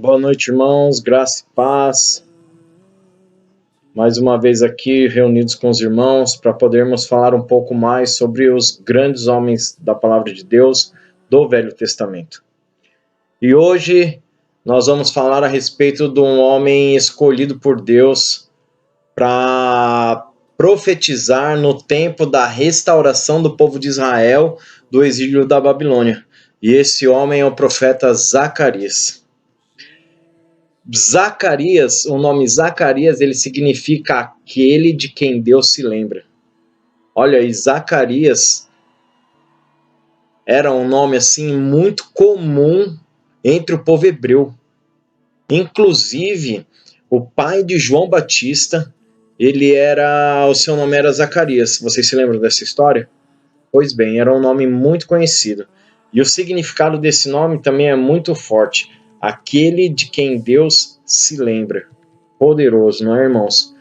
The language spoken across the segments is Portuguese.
Boa noite, irmãos, graça e paz. Mais uma vez aqui reunidos com os irmãos para podermos falar um pouco mais sobre os grandes homens da palavra de Deus do Velho Testamento. E hoje nós vamos falar a respeito de um homem escolhido por Deus para profetizar no tempo da restauração do povo de Israel do exílio da Babilônia. E esse homem é o profeta Zacarias. Zacarias, o nome Zacarias, ele significa aquele de quem Deus se lembra. Olha, e Zacarias era um nome assim muito comum entre o povo hebreu. Inclusive, o pai de João Batista, o seu nome era Zacarias. Vocês se lembram dessa história? Pois bem, era um nome muito conhecido. E o significado desse nome também é muito forte. Aquele de quem Deus se lembra. Poderoso, não é, irmãos?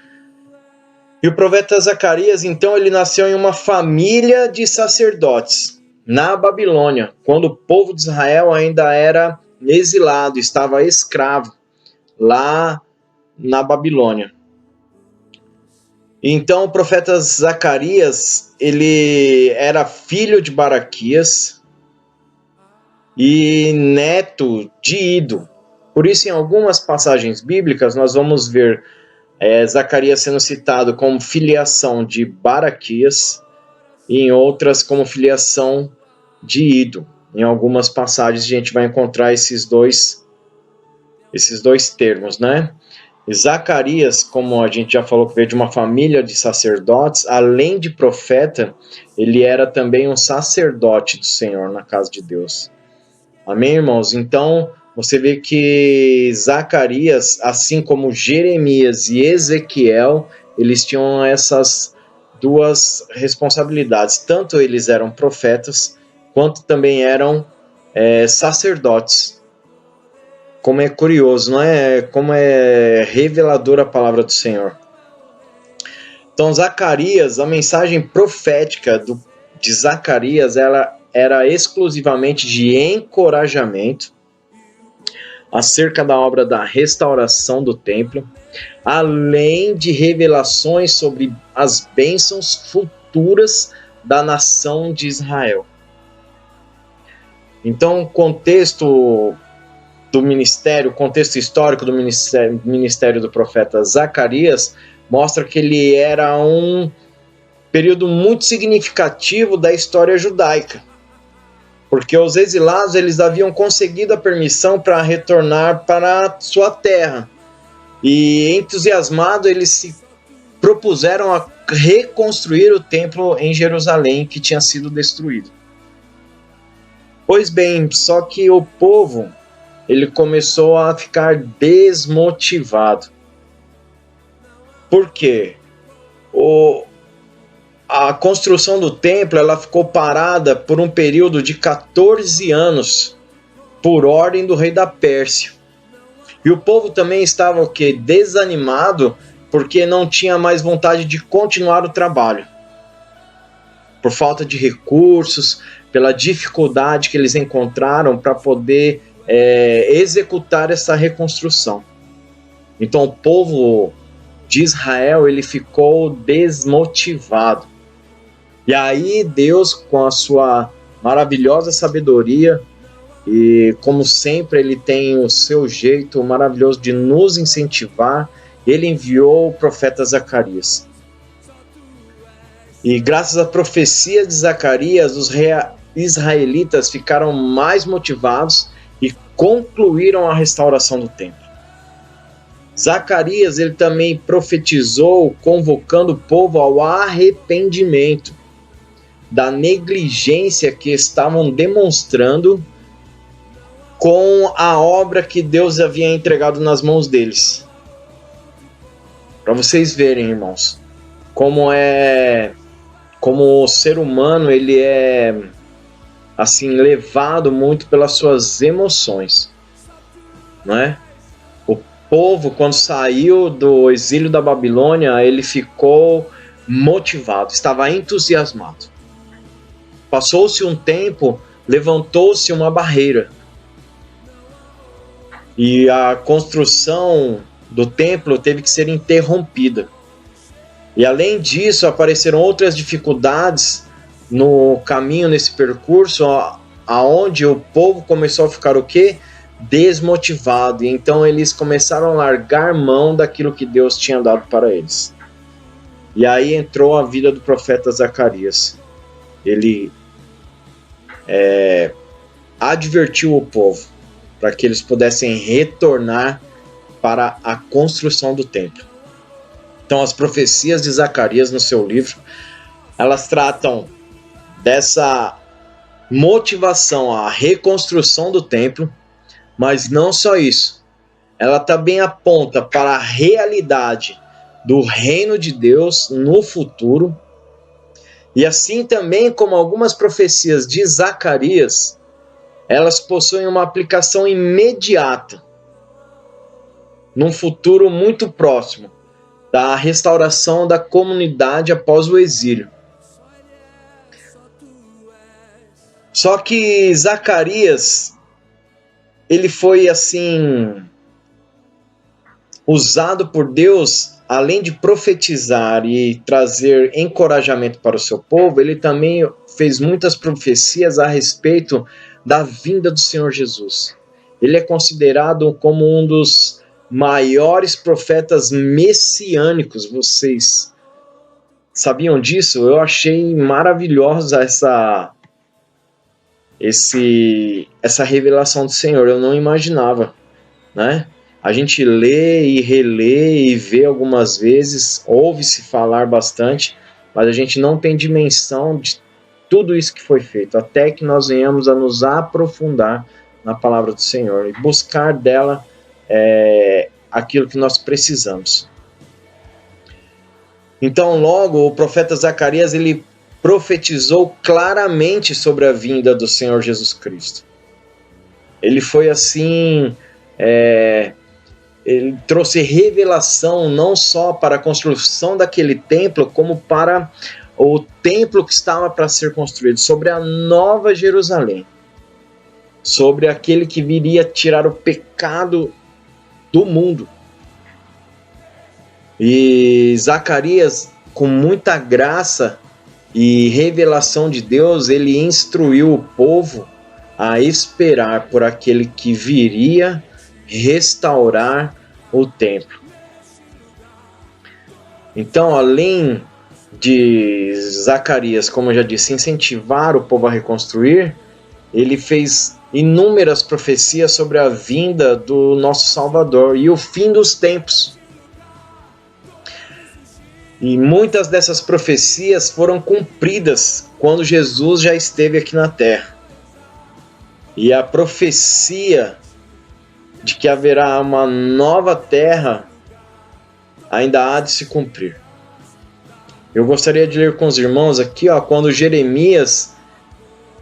E o profeta Zacarias, então, ele nasceu em uma família de sacerdotes na Babilônia, quando o povo de Israel ainda era exilado, estava escravo lá na Babilônia. Então, o profeta Zacarias, ele era filho de Baraquias e neto de Ido. Por isso, em algumas passagens bíblicas, nós vamos ver Zacarias sendo citado como filiação de Baraquias e em outras como filiação de Ido. Em algumas passagens a gente vai encontrar esses dois termos, né? E Zacarias, como a gente já falou, que veio de uma família de sacerdotes, além de profeta, ele era também um sacerdote do Senhor na casa de Deus. Amém, irmãos? Então, você vê que Zacarias, assim como Jeremias e Ezequiel, eles tinham essas duas responsabilidades. Tanto eles eram profetas, quanto também eram sacerdotes. Como é curioso, não é? Como é reveladora a palavra do Senhor. Então, Zacarias, a mensagem profética de Zacarias, ela era exclusivamente de encorajamento acerca da obra da restauração do templo, além de revelações sobre as bênçãos futuras da nação de Israel. Então, o contexto do ministério, o contexto histórico do ministério do profeta Zacarias mostra que ele era um período muito significativo da história judaica, porque os exilados eles haviam conseguido a permissão para retornar para a sua terra, e entusiasmados eles se propuseram a reconstruir o templo em Jerusalém que tinha sido destruído. Pois bem, só que o povo ele começou a ficar desmotivado. Por quê? A construção do templo ela ficou parada por um período de 14 anos, por ordem do rei da Pérsia. E o povo também estava desanimado, porque não tinha mais vontade de continuar o trabalho. Por falta de recursos, pela dificuldade que eles encontraram para poder executar essa reconstrução. Então o povo de Israel ele ficou desmotivado. E aí Deus, com a sua maravilhosa sabedoria, e como sempre ele tem o seu jeito maravilhoso de nos incentivar, ele enviou o profeta Zacarias. E graças à profecia de Zacarias, os israelitas ficaram mais motivados e concluíram a restauração do templo. Zacarias ele também profetizou, convocando o povo ao arrependimento da negligência que estavam demonstrando com a obra que Deus havia entregado nas mãos deles. Para vocês verem, irmãos, como o ser humano ele é assim levado muito pelas suas emoções, não é? O povo, quando saiu do exílio da Babilônia, ele ficou motivado, estava entusiasmado. Passou-se um tempo, levantou-se uma barreira. e a construção do templo teve que ser interrompida. E além disso, apareceram outras dificuldades no caminho, nesse percurso, aonde o povo começou a ficar o quê? Desmotivado. E então eles começaram a largar mão daquilo que Deus tinha dado para eles. E aí entrou a vida do profeta Zacarias. Ele advertiu o povo para que eles pudessem retornar para a construção do templo. Então, as profecias de Zacarias no seu livro, elas tratam dessa motivação à reconstrução do templo, mas não só isso. Ela também aponta para a realidade do reino de Deus no futuro. E assim também como algumas profecias de Zacarias, elas possuem uma aplicação imediata, num futuro muito próximo, da restauração da comunidade após o exílio. Só que Zacarias, ele foi assim usado por Deus, além de profetizar e trazer encorajamento para o seu povo, ele também fez muitas profecias a respeito da vinda do Senhor Jesus. Ele é considerado como um dos maiores profetas messiânicos. Vocês sabiam disso? Eu achei maravilhosa essa revelação do Senhor. Eu não imaginava, né? A gente lê e relê e vê algumas vezes, ouve-se falar bastante, mas a gente não tem dimensão de tudo isso que foi feito, até que nós venhamos a nos aprofundar na palavra do Senhor e buscar dela aquilo que nós precisamos. Então, logo, o profeta Zacarias, ele profetizou claramente sobre a vinda do Senhor Jesus Cristo. Ele foi assim, ele trouxe revelação não só para a construção daquele templo, como para o templo que estava para ser construído, sobre a nova Jerusalém, sobre aquele que viria tirar o pecado do mundo. E Zacarias, com muita graça e revelação de Deus, ele instruiu o povo a esperar por aquele que viria restaurar o templo. Então, além de Zacarias, como eu já disse, incentivar o povo a reconstruir, ele fez inúmeras profecias sobre a vinda do nosso Salvador e o fim dos tempos. E muitas dessas profecias foram cumpridas quando Jesus já esteve aqui na terra. E a profecia de que haverá uma nova terra ainda há de se cumprir. Eu gostaria de ler com os irmãos aqui, quando Jeremias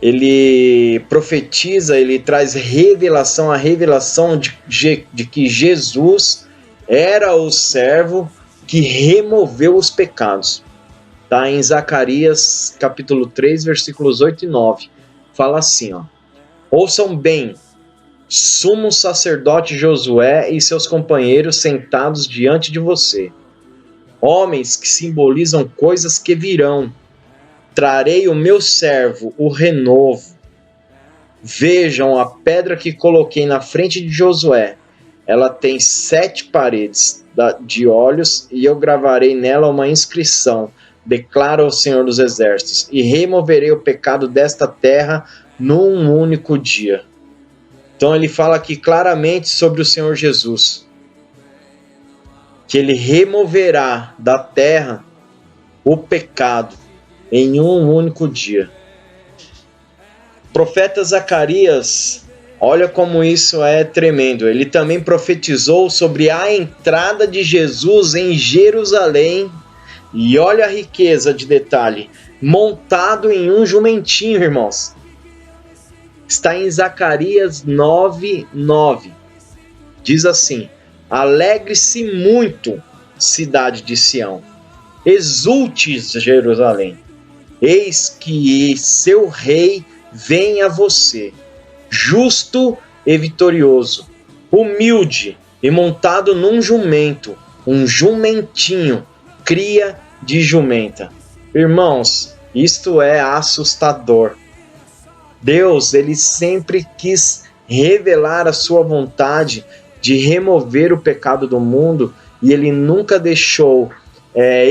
ele profetiza, ele traz revelação, a revelação de que Jesus era o servo que removeu os pecados. Está em Zacarias capítulo 3, versículos 8 e 9. Fala assim, ouçam bem, sumo sacerdote Josué e seus companheiros sentados diante de você, homens que simbolizam coisas que virão. Trarei o meu servo, o renovo. Vejam a pedra que coloquei na frente de Josué. Ela tem 7 paredes de olhos e eu gravarei nela uma inscrição. Declara o Senhor dos Exércitos. E removerei o pecado desta terra num único dia. Então ele fala aqui claramente sobre o Senhor Jesus, que ele removerá da terra o pecado em um único dia. O profeta Zacarias, olha como isso é tremendo. Ele também profetizou sobre a entrada de Jesus em Jerusalém. E olha a riqueza de detalhe, montado em um jumentinho, irmãos. Está em Zacarias 9:9. Diz assim: alegre-se muito, cidade de Sião. Exulte, Jerusalém. Eis que seu rei vem a você, justo e vitorioso, humilde e montado num jumento, um jumentinho, cria de jumenta. Irmãos, isto é assustador. Deus, ele sempre quis revelar a sua vontade de remover o pecado do mundo e ele nunca deixou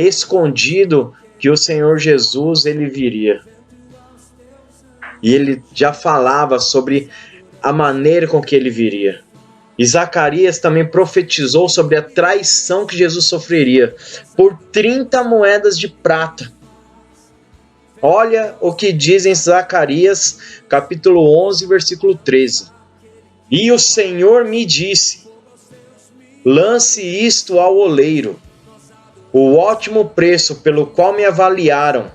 escondido que o Senhor Jesus ele viria. E ele já falava sobre a maneira com que ele viria. E Zacarias também profetizou sobre a traição que Jesus sofreria por 30 moedas de prata. Olha o que diz em Zacarias, capítulo 11, versículo 13. E o Senhor me disse: lance isto ao oleiro, o ótimo preço pelo qual me avaliaram.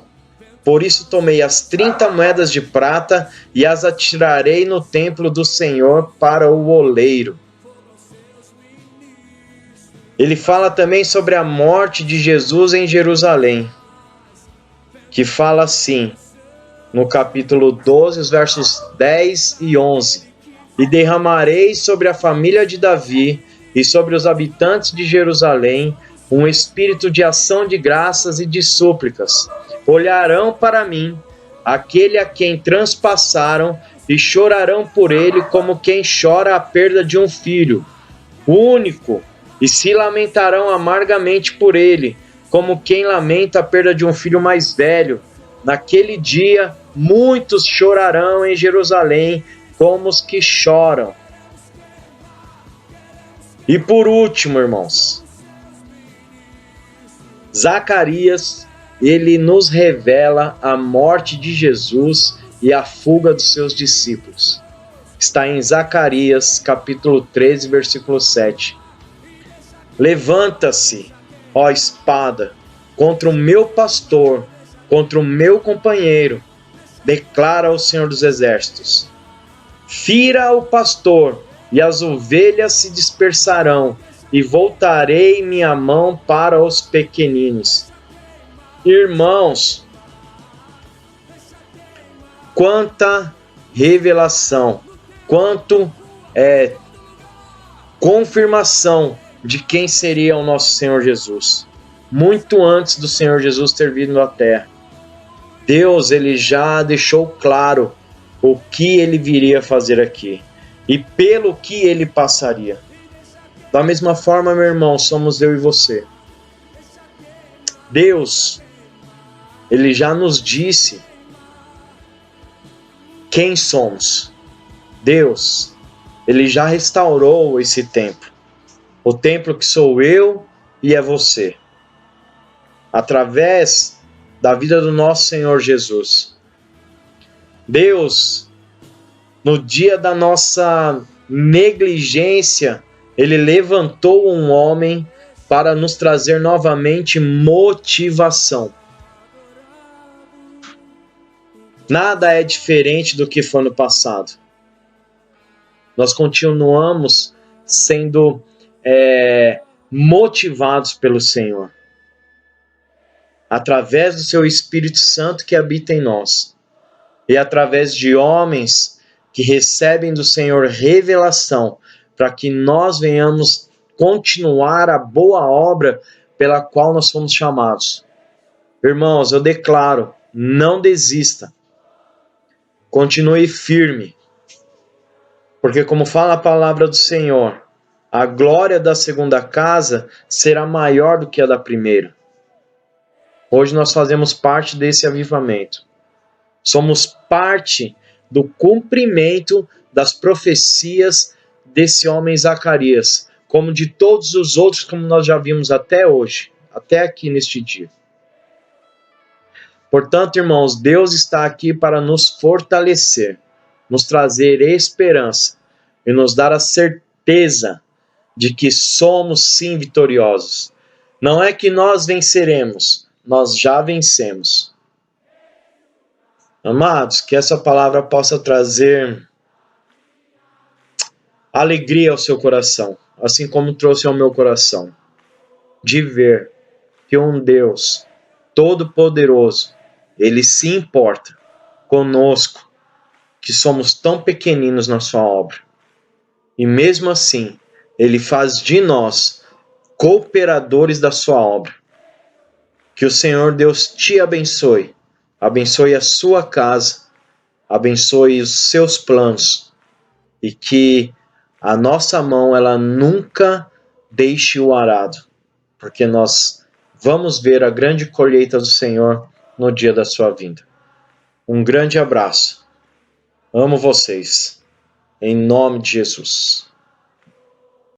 Por isso tomei as 30 moedas de prata e as atirarei no templo do Senhor para o oleiro. Ele fala também sobre a morte de Jesus em Jerusalém, que fala assim, no capítulo 12, os versos 10 e 11. E derramarei sobre a família de Davi e sobre os habitantes de Jerusalém um espírito de ação de graças e de súplicas. Olharão para mim, aquele a quem transpassaram, e chorarão por ele como quem chora a perda de um filho único, e se lamentarão amargamente por ele, como quem lamenta a perda de um filho mais velho. Naquele dia, muitos chorarão em Jerusalém, como os que choram. E por último, irmãos, Zacarias, ele nos revela a morte de Jesus e a fuga dos seus discípulos. Está em Zacarias, capítulo 13, versículo 7. Levanta-se, ó espada, contra o meu pastor, contra o meu companheiro, declara o Senhor dos Exércitos. Fira o pastor, e as ovelhas se dispersarão, e voltarei minha mão para os pequeninos. Irmãos, quanta revelação, quanto confirmação de quem seria o nosso Senhor Jesus. Muito antes do Senhor Jesus ter vindo à Terra, Deus ele já deixou claro o que ele viria fazer aqui e pelo que ele passaria. Da mesma forma, meu irmão, somos eu e você. Deus, ele já nos disse quem somos. Deus, ele já restaurou esse templo. O templo que sou eu e é você. Através da vida do nosso Senhor Jesus. Deus, no dia da nossa negligência, ele levantou um homem para nos trazer novamente motivação. Nada é diferente do que foi no passado. Nós continuamos sendo motivados pelo Senhor, através do seu Espírito Santo que habita em nós, e através de homens que recebem do Senhor revelação, para que nós venhamos continuar a boa obra pela qual nós fomos chamados. Irmãos, eu declaro, não desista, continue firme, porque como fala a palavra do Senhor, a glória da segunda casa será maior do que a da primeira. Hoje nós fazemos parte desse avivamento. Somos parte do cumprimento das profecias desse homem Zacarias, como de todos os outros, como nós já vimos até hoje, até aqui neste dia. Portanto, irmãos, Deus está aqui para nos fortalecer, nos trazer esperança e nos dar a certeza de que somos sim vitoriosos. Não é que nós venceremos, nós já vencemos. Amados, que essa palavra possa trazer alegria ao seu coração, assim como trouxe ao meu coração, de ver que um Deus todo-poderoso, ele se importa conosco, que somos tão pequeninos na sua obra. e mesmo assim, Ele faz de nós cooperadores da sua obra. Que o Senhor Deus te abençoe, abençoe a sua casa, abençoe os seus planos, e que a nossa mão ela nunca deixe o arado, porque nós vamos ver a grande colheita do Senhor no dia da sua vinda. Um grande abraço. Amo vocês. Em nome de Jesus.